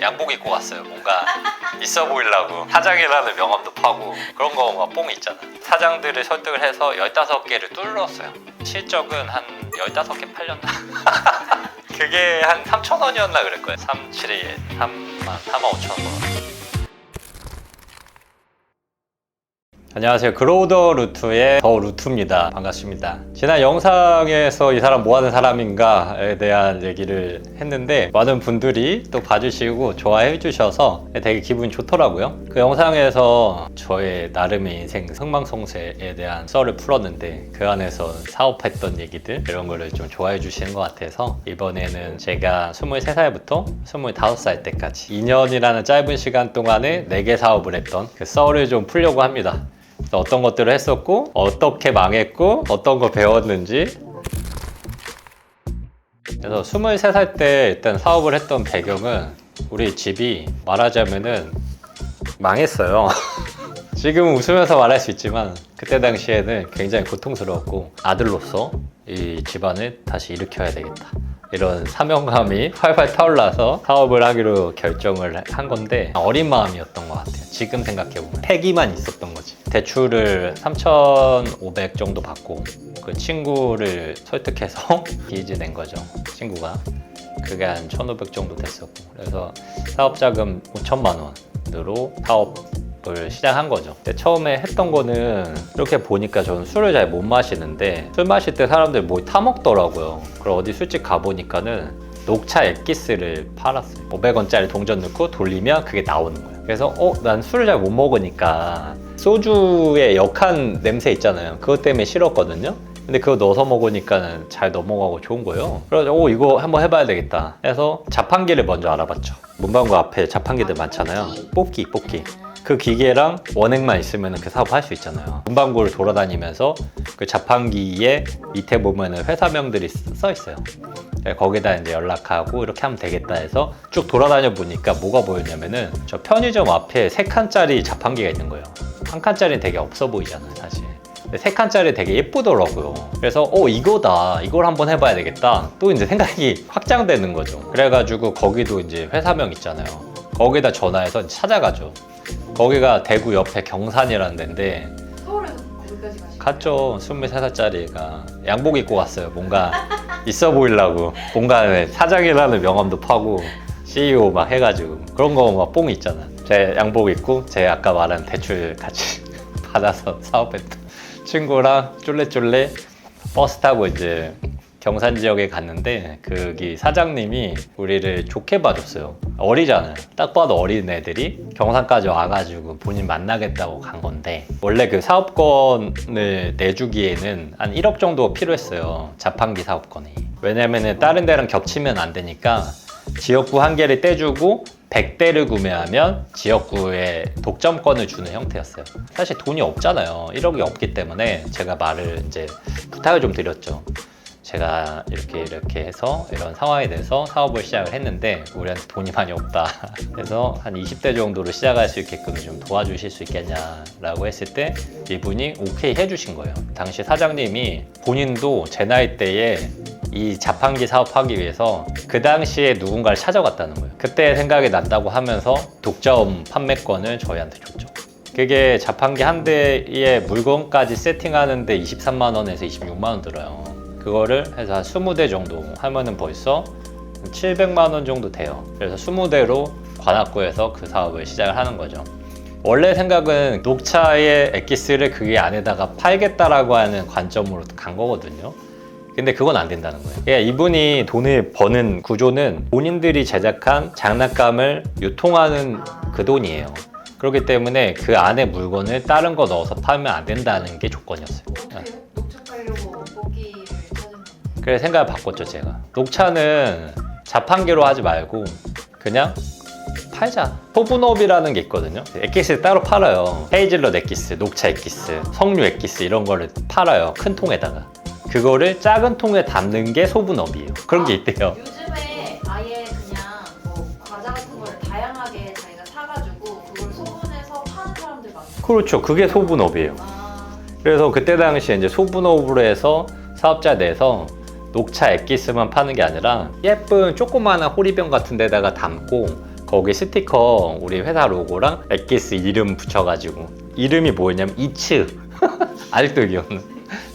양복 입고 갔어요. 뭔가 있어 보이려고. 사장이라는 명함도 파고 그런 거 막 뽕 있잖아. 사장들을 설득을 해서 15개를 뚫었어요. 실적은 한 15개 팔렸나? 그게 한 3,000원이었나 그럴 거예요. 3,7에 35,000원. 안녕하세요. 그로우더 루트의 더 루트입니다. 반갑습니다. 지난 영상에서 이 사람 뭐 하는 사람인가에 대한 얘기를 했는데 많은 분들이 또 봐주시고 좋아해 주셔서 되게 기분이 좋더라고요. 그 영상에서 저의 나름의 인생 흥망성쇠에 대한 썰을 풀었는데 그 안에서 사업했던 얘기들 이런 거를 좀 좋아해 주시는 것 같아서 이번에는 제가 23살부터 25살 때까지 2년이라는 짧은 시간 동안에 4개 사업을 했던 그 썰을 좀 풀려고 합니다. 어떤 것들을 했었고 어떻게 망했고 어떤 거 배웠는지. 그래서 23살 때 일단 사업을 했던 배경은 우리 집이 말하자면은 망했어요. 지금은 웃으면서 말할 수 있지만 그때 당시에는 굉장히 고통스러웠고 아들로서 이 집안을 다시 일으켜야 되겠다 이런 사명감이 활활 타올라서 사업을 하기로 결정을 한 건데 어린 마음이었던 것 같아요. 지금 생각해보면 패기만 있었던 거지. 대출을 3,500 정도 받고 그 친구를 설득해서 빚을 낸 거죠. 친구가 그게 한 1,500 정도 됐었고 그래서 사업자금 5천만 원으로 사업을 시작한 거죠. 근데 처음에 했던 거는 이렇게 보니까 저는 술을 잘 못 마시는데 술 마실 때 사람들 뭐 타먹더라고요. 그럼 어디 술집 가보니까는 녹차 액기스를 팔았어요. 500원짜리 동전 넣고 돌리면 그게 나오는 거예요. 그래서 난 술을 잘 못 먹으니까 소주의 역한 냄새 있잖아요. 그것 때문에 싫었거든요. 근데 그거 넣어서 먹으니까 잘 넘어가고 좋은 거예요. 그래서 이거 한번 해봐야 되겠다 해서 자판기를 먼저 알아봤죠. 문방구 앞에 자판기들 많잖아요. 뽑기 그 기계랑 원액만 있으면 그 사업 할 수 있잖아요. 문방구를 돌아다니면서 그 자판기에 밑에 보면은 회사명들이 써 있어요. 거기다 이제 연락하고 이렇게 하면 되겠다 해서 쭉 돌아다녀 보니까 뭐가 보였냐면은 저 편의점 앞에 3칸짜리 자판기가 있는 거예요. 한 칸짜리는 되게 없어 보이잖아요, 사실. 3칸짜리 되게 예쁘더라고요. 그래서 이거다. 이걸 한번 해봐야 되겠다. 또 이제 생각이 확장되는 거죠. 그래가지고 거기도 이제 회사명 있잖아요. 거기다 전화해서 찾아가죠. 거기가 대구 옆에 경산이라는 데인데 서울에서 거기까지 갔죠. 23살짜리가 양복 입고 갔어요. 뭔가 있어 보이려고. 뭔가 사장이라는 명함도 파고 CEO 막 해가지고 그런 거 막 뽕 있잖아. 제 양복 입고 제 아까 말한 대출 같이 받아서 사업했던 친구랑 쫄래쫄래 버스 타고 이제 경산 지역에 갔는데 거기 사장님이 우리를 좋게 봐줬어요. 어리잖아요. 딱 봐도 어린 애들이 경산까지 와가지고 본인 만나겠다고 간 건데 원래 그 사업권을 내주기에는 한 1억 정도 필요했어요. 자판기 사업권이. 왜냐면은 다른 데랑 겹치면 안 되니까 지역구 한 개를 떼주고 100대를 구매하면 지역구에 독점권을 주는 형태였어요. 사실 돈이 없잖아요. 1억이 없기 때문에 제가 말을 이제 부탁을 좀 드렸죠. 제가 이렇게 해서 이런 상황에 대해서 사업을 시작을 했는데 우리한테 돈이 많이 없다. 그래서 한 20대 정도로 시작할 수 있게끔 좀 도와주실 수 있겠냐라고 했을 때 이분이 오케이 해주신 거예요. 당시 사장님이 본인도 제 나이 때에 이 자판기 사업하기 위해서 그 당시에 누군가를 찾아갔다는 거예요. 그때 생각이 난다고 하면서 독점 판매권을 저희한테 줬죠. 그게 자판기 한 대의 물건까지 세팅하는데 23만 원에서 26만 원 들어요. 그거를 해서 한 20대 정도 하면은 벌써 700만 원 정도 돼요. 그래서 20대로 관악구에서 그 사업을 시작을 하는 거죠. 원래 생각은 녹차의 액기스를 그게 안에다가 팔겠다라고 하는 관점으로 간 거거든요. 근데 그건 안 된다는 거예요. 그러니까 이분이 돈을 버는 구조는 본인들이 제작한 장난감을 유통하는 그 돈이에요. 그렇기 때문에 그 안에 물건을 다른 거 넣어서 팔면 안 된다는 게 조건이었어요. 어떻게 녹차 팔려고 뽑기를 찾은 건데? 그래서 생각을 바꿨죠, 제가. 녹차는 자판기로 하지 말고 그냥 팔자. 소분업이라는 게 있거든요. 액기스 따로 팔아요. 헤이즐넛 액기스, 녹차 액기스, 석류 액기스 이런 거를 팔아요. 큰 통에다가. 그거를 작은 통에 담는 게 소분업이에요. 그런 게 있대요. 요즘에 아예 그냥 뭐 과자 같은 거를 다양하게 자기가 사가지고 그걸 소분해서 파는 사람들 많아요. 그렇죠. 그게 소분업이에요. 그래서 그때 당시에 이제 소분업으로 해서 사업자 내에서 녹차 액기스만 파는 게 아니라 예쁜 조그마한 호리병 같은 데다가 담고 거기 스티커 우리 회사 로고랑 엑기스 이름 붙여가지고 이름이 뭐였냐면 이츠 아직도 기억나.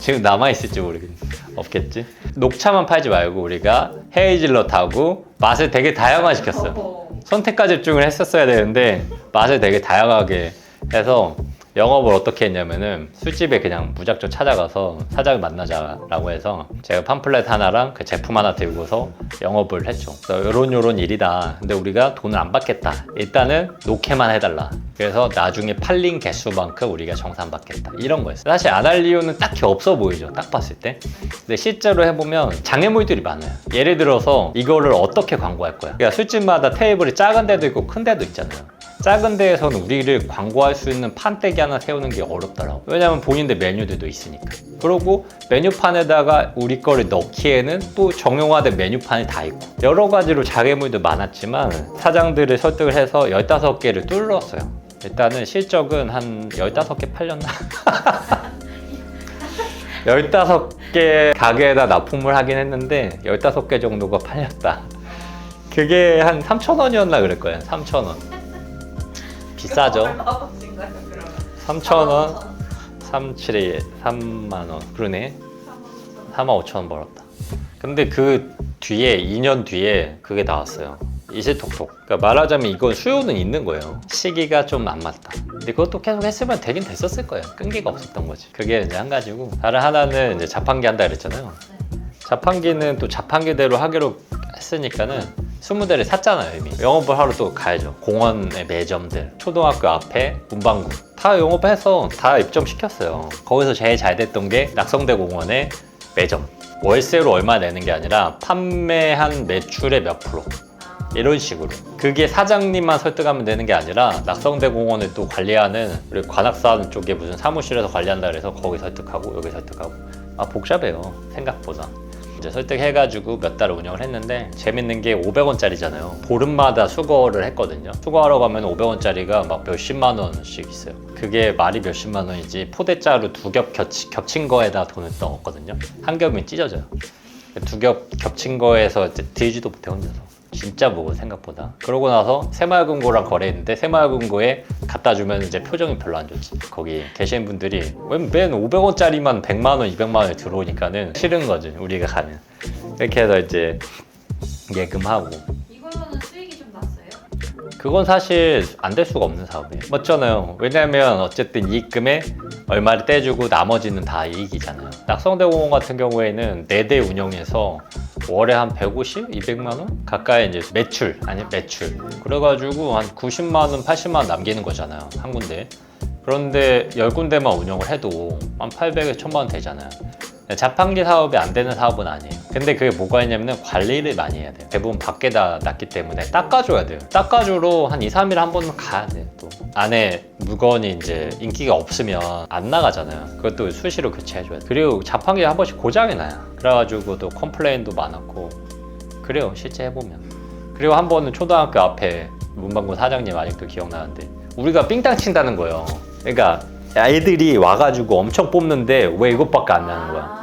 지금 남아있을지 모르겠네. 없겠지? 녹차만 팔지 말고 우리가 헤이즐넛하고 맛을 되게 다양화 시켰어요. 선택과 집중을 했었어야 되는데 맛을 되게 다양하게 해서 영업을 어떻게 했냐면은 술집에 그냥 무작정 찾아가서 사장을 만나자라고 해서 제가 팜플렛 하나랑 그 제품 하나 들고서 영업을 했죠. 그래서 요런 일이다. 근데 우리가 돈을 안 받겠다. 일단은 녹회만 해달라. 그래서 나중에 팔린 개수만큼 우리가 정산받겠다. 이런 거였어요. 사실 안 할 이유는 딱히 없어 보이죠. 딱 봤을 때. 근데 실제로 해보면 장애물들이 많아요. 예를 들어서 이거를 어떻게 광고할 거야. 그러니까 술집마다 테이블이 작은 데도 있고 큰 데도 있잖아요. 작은 데에서는 우리를 광고할 수 있는 판때기 하나 세우는 게 어렵더라고. 왜냐면 본인들 메뉴들도 있으니까. 그리고 메뉴판에다가 우리 거를 넣기에는 또 정형화된 메뉴판이 다 있고 여러 가지로 장애물도 많았지만 사장들을 설득을 해서 15개를 뚫었어요. 일단은 실적은 한 15개 팔렸나? 15개 가게에다 납품을 하긴 했는데 15개 정도가 팔렸다. 그게 한 3,000원이었나 그럴 거예요. 3,000원. 비싸죠? 3,000원, 3,7에 3만원. 그러네. 45,000원 벌었다. 근데 그 뒤에, 2년 뒤에 그게 나왔어요. 이실톡톡. 그러니까 말하자면 이건 수요는 있는 거예요. 시기가 좀 안 맞다. 근데 그것도 계속 했으면 되긴 됐었을 거예요. 끈기가 없었던 거지. 그게 이제 한 가지고. 다른 하나는 이제 자판기 한다 그랬잖아요. 자판기는 또 자판기대로 하기로 했으니까는 20대를 샀잖아요 이미. 영업을 하러 또 가야죠. 공원의 매점들, 초등학교 앞에 문방구 다 영업해서 다 입점시켰어요. 거기서 제일 잘 됐던 게 낙성대 공원의 매점. 월세로 얼마 내는 게 아니라 판매한 매출의 몇 프로 이런 식으로. 그게 사장님만 설득하면 되는 게 아니라 낙성대 공원을 또 관리하는 우리 관악산 쪽에 무슨 사무실에서 관리한다 그래서 거기 설득하고 여기 설득하고. 아 복잡해요 생각보다. 이제 설득해가지고 몇 달을 운영을 했는데 재밌는 게 500원짜리잖아요. 보름마다 수거를 했거든요. 수거하러 가면 500원짜리가 막 몇십만 원씩 있어요. 그게 말이 몇십만 원이지 포대자루 2겹 겹친 거에다 돈을 넣었거든요. 한 겹이 찢어져요. 2겹 겹친 거에서 이제 들지도 못해 혼자서. 진짜 무거워 생각보다. 그러고 나서 새마을금고랑 거래했는데 새마을금고에 갖다 주면 이제 표정이 별로 안 좋지. 거기 계신 분들이 맨 500원짜리만 100만 원, 200만 원에 들어오니까는 싫은 거지 우리가 가면. 이렇게 해서 이제 예금하고. 이걸로는 수익이 좀 났어요? 그건 사실 안 될 수가 없는 사업이에요. 맞잖아요. 왜냐면 어쨌든 이익금에 얼마를 떼주고 나머지는 다 이익이잖아요. 낙성대공원 같은 경우에는 4대 운영해서 월에 한 150, 200만 원 가까이 이제 매출. 그래가지고 한 90만 원, 80만 원 남기는 거잖아요. 한 군데. 그런데 10군데만 운영을 해도 한 800에 1000만 원 되잖아요. 자판기 사업이 안 되는 사업은 아니에요. 근데 그게 뭐가 있냐면 관리를 많이 해야 돼요. 대부분 밖에다 놨기 때문에 닦아줘야 돼요. 닦아주러 한 2, 3일에 한 번은 가야 돼요. 또 안에 물건이 이제 인기가 없으면 안 나가잖아요. 그것도 수시로 교체해줘야 돼요. 그리고 자판기 한 번씩 고장이 나요. 그래가지고 또 컴플레인도 많았고 그래요 실제 해보면. 그리고 한 번은 초등학교 앞에 문방구 사장님 아직도 기억나는데 우리가 삥땅 친다는 거예요. 그러니까 애들이 와가지고 엄청 뽑는데 왜 이것밖에 안 나는 거야.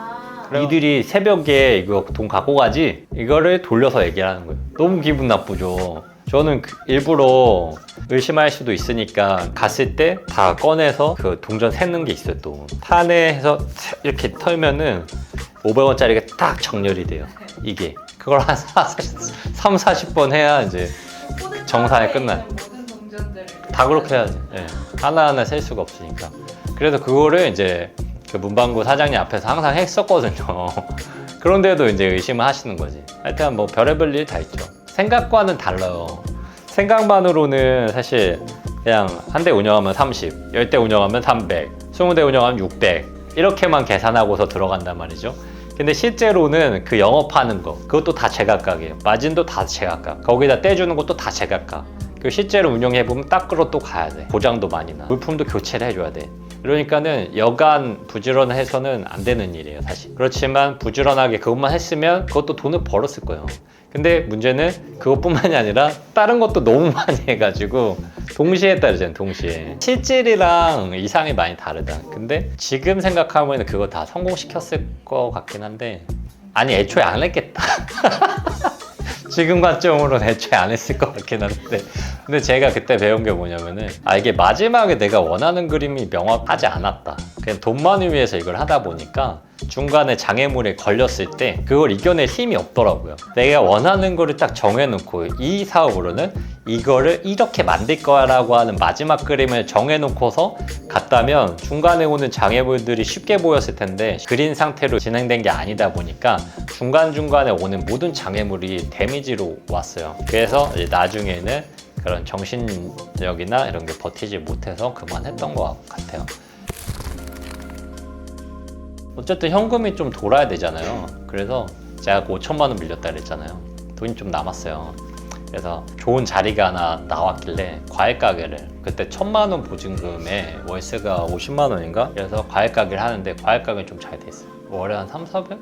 이들이 새벽에 이거 돈 갖고 가지? 이거를 돌려서 얘기를 하는 거예요. 너무 기분 나쁘죠. 저는 일부러 의심할 수도 있으니까 갔을 때 다 꺼내서 그 동전 세는 게 있어요. 또 판에 해서 이렇게 털면은 500원짜리가 딱 정렬이 돼요. 이게 그걸 한 3, 40번 해야 이제 정산이 끝나. 다 그렇게 해야지. 네. 하나하나 셀 수가 없으니까. 그래서 그거를 이제 그 문방구 사장님 앞에서 항상 했었거든요. 그런데도 이제 의심을 하시는 거지. 하여튼 뭐 별의별 일 다 있죠. 생각과는 달라요. 생각만으로는 사실 그냥 한 대 운영하면 30, 10대 운영하면 300, 20대 운영하면 600 이렇게만 계산하고서 들어간단 말이죠. 근데 실제로는 그 영업하는 거 그것도 다 제각각이에요. 마진도 다 제각각. 거기다 떼주는 것도 다 제각각. 그 실제로 운영해보면 닦으러 또 가야 돼. 고장도 많이 나. 물품도 교체를 해줘야 돼. 그러니까는 여간 부지런해서는 안 되는 일이에요 사실. 그렇지만 부지런하게 그것만 했으면 그것도 돈을 벌었을 거예요. 근데 문제는 그것뿐만이 아니라 다른 것도 너무 많이 해가지고 동시에 따르잖아요. 동시에 실질이랑 이상이 많이 다르다. 근데 지금 생각하면 그거 다 성공시켰을 것 같긴 한데 아니 애초에 안 했겠다. 지금 관점으로 애초에 안 했을 것 같긴 한데 근데 제가 그때 배운 게 뭐냐면은 이게 마지막에 내가 원하는 그림이 명확하지 않았다. 그냥 돈만을 위해서 이걸 하다 보니까 중간에 장애물에 걸렸을 때 그걸 이겨낼 힘이 없더라고요. 내가 원하는 거를 딱 정해놓고 이 사업으로는 이거를 이렇게 만들 거라고 하는 마지막 그림을 정해놓고서 갔다면 중간에 오는 장애물들이 쉽게 보였을 텐데 그린 상태로 진행된 게 아니다 보니까 중간중간에 오는 모든 장애물이 데미지로 왔어요. 그래서 이제 나중에는 그런 정신력이나 이런 게 버티지 못해서 그만했던 것 같아요. 어쨌든 현금이 좀 돌아야 되잖아요. 그래서 제가 5천만 원 빌렸다 그랬잖아요. 돈이 좀 남았어요. 그래서 좋은 자리가 하나 나왔길래 과일 가게를, 그때 1,000만 원 보증금에 월세가 50만 원인가? 그래서 과일 가게를 하는데 과일 가게는 좀 잘 돼 있어요. 월에 한 3,400?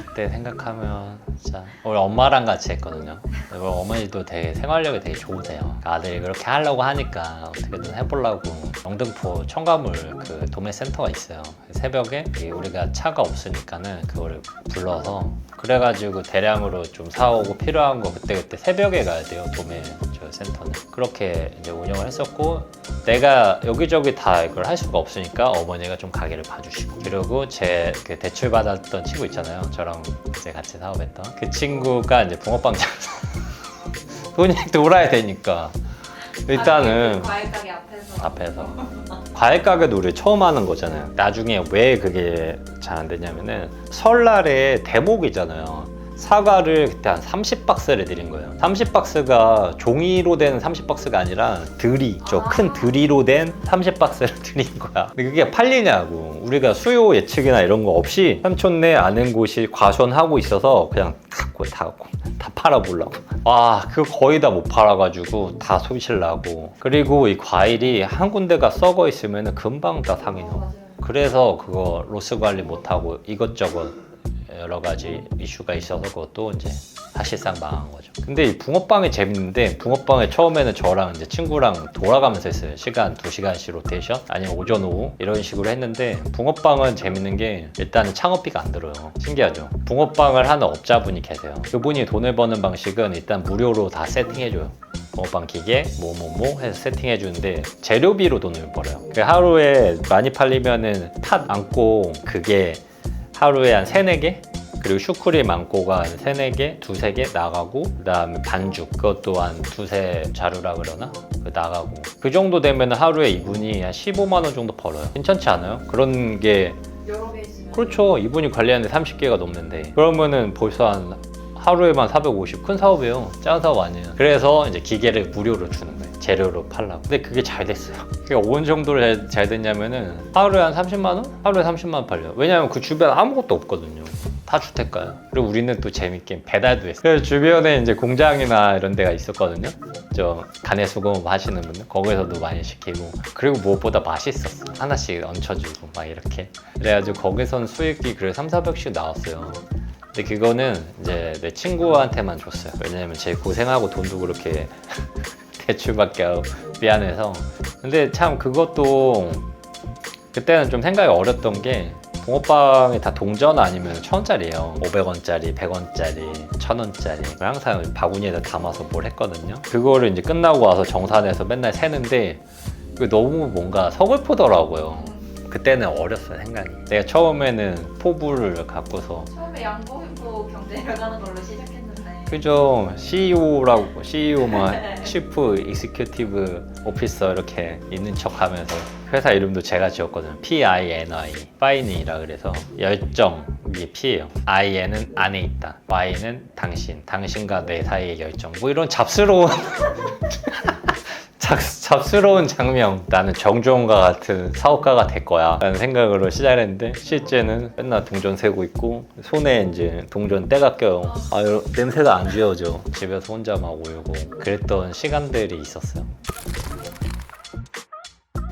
그때 생각하면 진짜 우리 엄마랑 같이 했거든요. 우리 어머니도 되게 생활력이 되게 좋으세요. 아들이 그렇게 하려고 하니까 어떻게든 해보려고 영등포 청가물 그 도매센터가 있어요. 새벽에 우리가 차가 없으니까는 그거를 불러서 그래가지고 대량으로 좀 사오고 필요한 거 그때그때 새벽에 가야 돼요. 도매 센터는 그렇게 이제 운영을 했었고, 내가 여기저기 다 이걸 할 수가 없으니까 어머니가 좀 가게를 봐주시고, 그리고 제 그 대출 받았던 친구 있잖아요. 저랑 이제 같이 사업했던 그 친구가 이제 붕어빵 장사 돈이 돌아야 되니까 일단은 과일 가게 앞에서 과일 가게도 우리 처음 하는 거잖아요. 나중에 왜 그게 잘 안 되냐면은 설날에 대목이잖아요. 사과를 그때 한 30박스를 드린 거예요. 30박스가 종이로 된 30박스가 아니라 드리, 큰 드리로 된 30박스를 드린 거야. 근데 그게 팔리냐고. 우리가 수요 예측이나 이런 거 없이 삼촌네 아는 곳이 과수원하고 있어서 그냥 다 팔아보려고. 그거 거의 다 못 팔아가지고 다 소실나고. 그리고 이 과일이 한 군데가 썩어 있으면 금방 다 상해요. 그래서 그거 로스 관리 못하고 이것저것 여러 가지 이슈가 있어서 그것도 이제 사실상 망한 거죠. 근데 이 붕어빵이 재밌는데, 붕어빵에 처음에는 저랑 이제 친구랑 돌아가면서 했어요. 시간 2시간씩 로테이션 아니면 오전 오후 이런 식으로 했는데, 붕어빵은 재밌는 게 일단 창업비가 안 들어요. 신기하죠. 붕어빵을 하는 업자분이 계세요. 그분이 돈을 버는 방식은 일단 무료로 다 세팅해줘요. 붕어빵 기계 뭐뭐뭐 해서 세팅해 주는데 재료비로 돈을 벌어요. 하루에 많이 팔리면은 팥 안고 그게 하루에 한 3, 4개? 그리고 슈크림 안고가 한 3, 4개, 2, 3개 나가고, 그 다음에 반죽 그것도 한 2, 3 자루라 그러나? 나가고. 그 정도 되면 하루에 이분이 한 15만 원 정도 벌어요. 괜찮지 않아요? 그런 게 여러 개 있으면 그렇죠. 이분이 관리하는데 30개가 넘는데 그러면은 벌써 한 하루에만 450, 큰 사업이에요. 작은 사업 아니에요. 그래서 이제 기계를 무료로 주는 거예요. 재료로 팔라고. 근데 그게 잘 됐어요. 그게 어느 정도로 잘 됐냐면은 하루에 한 30만 원? 하루에 30만 원 팔려요. 왜냐면 그 주변에 아무것도 없거든요. 다 주택가요. 그리고 우리는 또 재밌게 배달도 했어요. 그래서 주변에 이제 공장이나 이런 데가 있었거든요. 저 간해수공 하시는 분들 거기서도 많이 시키고, 그리고 무엇보다 맛있었어. 하나씩 얹혀주고 막 이렇게. 그래가지고 거기선 수익이 그래 3,400씩 나왔어요. 근데 그거는 이제 내 친구한테만 줬어요. 왜냐면 제일 고생하고 돈도 그렇게 대출밖에 미안해서. 근데 참 그것도 그때는 좀 생각이 어렸던 게, 붕어빵이 다 동전 아니면 1,000원짜리예요. 500원짜리, 100원짜리, 1,000원짜리. 항상 바구니에다 담아서 뭘 했거든요. 그거를 이제 끝나고 와서 정산해서 맨날 세는데 그게 너무 뭔가 서글프더라고요. 그때는 어렸어요, 생각이. 내가 처음에는 포부를 갖고서 처음에 양복 입고 경제를 가는 걸로 시작했는데, 그죠. CEO라고, CEO만 치프 익스큐티브 오피서 이렇게 있는 척 하면서 회사 이름도 제가 지었거든요. PINI, 파이니라 그래서 열정, 이게 P예요. IN은 안에 있다, Y는 당신, 당신과 내 사이의 열정. 뭐 이런 잡스러운 잡스러운 장면. 나는 정주원과 같은 사업가가 될 거야 라는 생각으로 시작했는데, 실제는 맨날 동전 세고 있고 손에 이제 동전 때가 껴요. 냄새가 안 지워져. 집에서 혼자 막 울고 그랬던 시간들이 있었어요.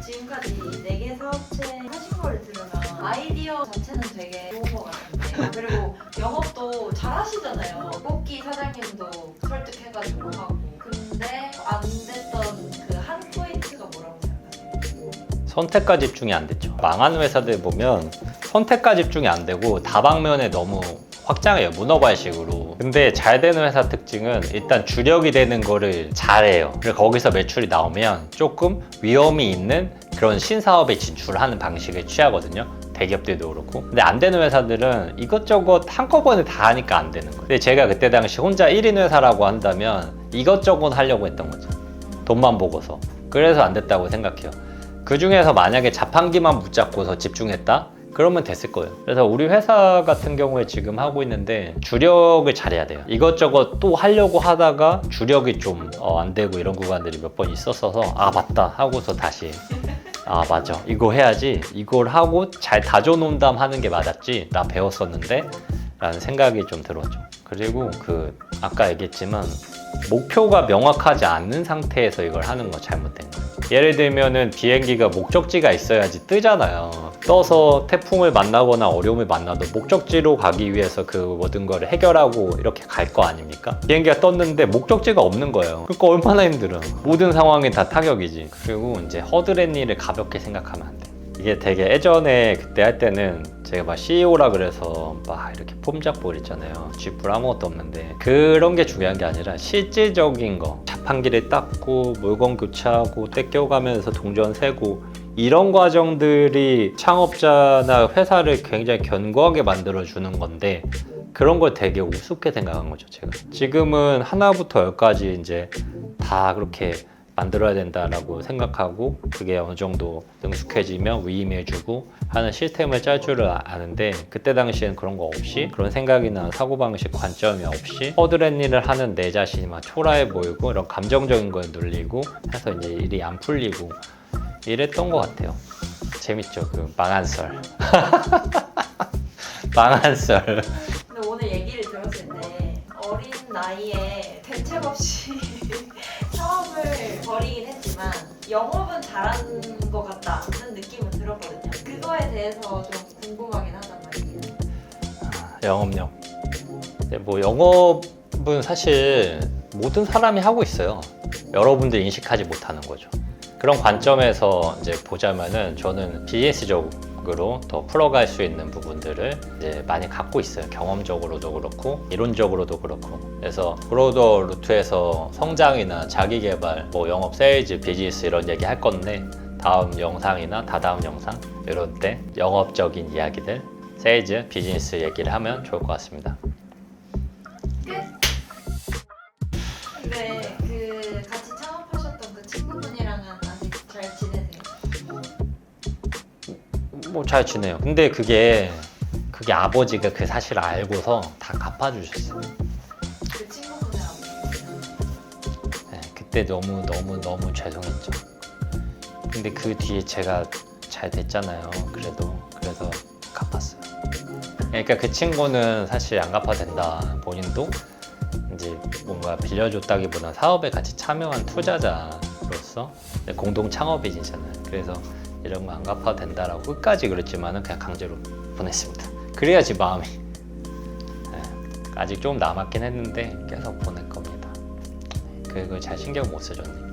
지금까지 4개 사업체 하신 거를 들으면 아이디어 자체는 되게 좋은 것 같은데, 그리고 영업도 잘 하시잖아요. 뽑기 사장님도 설득해가지고 하고. 근데 안 됐던 그 한 포인트가 뭐라고 생각하세요? 선택과 집중이 안 됐죠. 망하는 회사들 보면 선택과 집중이 안 되고 다방면에 너무 확장해요. 문어발식으로. 근데 잘 되는 회사 특징은 일단 주력이 되는 거를 잘해요. 그래서 거기서 매출이 나오면 조금 위험이 있는 그런 신사업에 진출하는 방식을 취하거든요. 대기업들도 그렇고. 근데 안 되는 회사들은 이것저것 한꺼번에 다 하니까 안 되는 거예요. 근데 제가 그때 당시 혼자 1인 회사라고 한다면 이것저것 하려고 했던 거죠. 돈만 보고서. 그래서 안 됐다고 생각해요. 그 중에서 만약에 자판기만 붙잡고서 집중했다? 그러면 됐을 거예요. 그래서 우리 회사 같은 경우에 지금 하고 있는데 주력을 잘해야 돼요. 이것저것 또 하려고 하다가 주력이 좀 안 되고 이런 구간들이 몇 번 있었어서 아 맞다 하고서 다시 아 맞아 이거 해야지 이걸 하고 잘 다져놓은 다음 하는 게 맞았지 나 배웠었는데 라는 생각이 좀 들었죠. 그리고 그 아까 얘기했지만 목표가 명확하지 않는 상태에서 이걸 하는 거 잘못된 거예요. 예를 들면은 비행기가 목적지가 있어야지 뜨잖아요. 떠서 태풍을 만나거나 어려움을 만나도 목적지로 가기 위해서 그 모든 걸 해결하고 이렇게 갈 거 아닙니까? 비행기가 떴는데 목적지가 없는 거예요. 그러니까 얼마나 힘들어. 모든 상황이 다 타격이지. 그리고 이제 허드렛 일을 가볍게 생각하면 안 돼. 이게 되게 예전에 그때 할 때는 제가 막 CEO라 그래서 막 이렇게 폼 잡고 그랬잖아요. 쥐뿔 아무것도 없는데 그런 게 중요한 게 아니라 실질적인 거 자판기를 닦고 물건 교체하고 떼껴가면서 동전 세고 이런 과정들이 창업자나 회사를 굉장히 견고하게 만들어주는 건데 그런 걸 되게 우습게 생각한 거죠. 제가 지금은 하나부터 열까지 이제 다 그렇게 만들어야 된다라고 생각하고 그게 어느 정도 능숙해지면 위임해주고 하는 시스템을 짤 줄을 아는데 그때 당시엔 그런 거 없이 그런 생각이나 사고방식 관점이 없이 허드렛 일을 하는 내 자신이 막 초라해 보이고 이런 감정적인 거에 눌리고 해서 이제 일이 안 풀리고 이랬던 것 같아요. 재밌죠? 그 망한 썰. 망한 썰. 근데 오늘 얘기를 들었을 때 어린 나이에 대책 없이 사업을 벌이긴 했지만 영업은 잘하는 것 같다는 느낌은 들었거든요. 그거에 대해서 좀 궁금하긴 하단 말이에요. 영업력. 근데 뭐 영업은 사실 모든 사람이 하고 있어요. 여러분들 인식하지 못하는 거죠. 그런 관점에서 이제 보자면은 저는 비즈니스적으로 더 풀어갈 수 있는 부분들을 이제 많이 갖고 있어요. 경험적으로도 그렇고 이론적으로도 그렇고. 그래서 브로더 루트에서 성장이나 자기 개발, 뭐 영업, 세일즈, 비즈니스 이런 얘기 할 건데 다음 영상이나 다다음 영상 이런 때 영업적인 이야기들, 세일즈, 비즈니스 얘기를 하면 좋을 것 같습니다. 근데 그 같이 창업하셨던 그 친구분이랑은 아직 잘 지내세요? 뭐 잘 지내요. 근데 그게 아버지가 그 사실을 알고서 다 갚아주셨어요. 그 친구분이랑 네, 그때 너무 죄송했죠. 근데 그 뒤에 제가 잘 됐잖아요. 그래서 갚았어요. 그러니까 그 친구는 사실 안 갚아도 된다. 본인도 이제 뭔가 빌려줬다기보다 사업에 같이 참여한 투자자로서 공동 창업인이잖아요. 그래서 이런 거 안 갚아도 된다라고 끝까지 그랬지만은 그냥 강제로 보냈습니다. 그래야지 마음이 아직 좀 남았긴 했는데 계속 보낼 겁니다. 그걸 잘 신경 못 쓰셨네.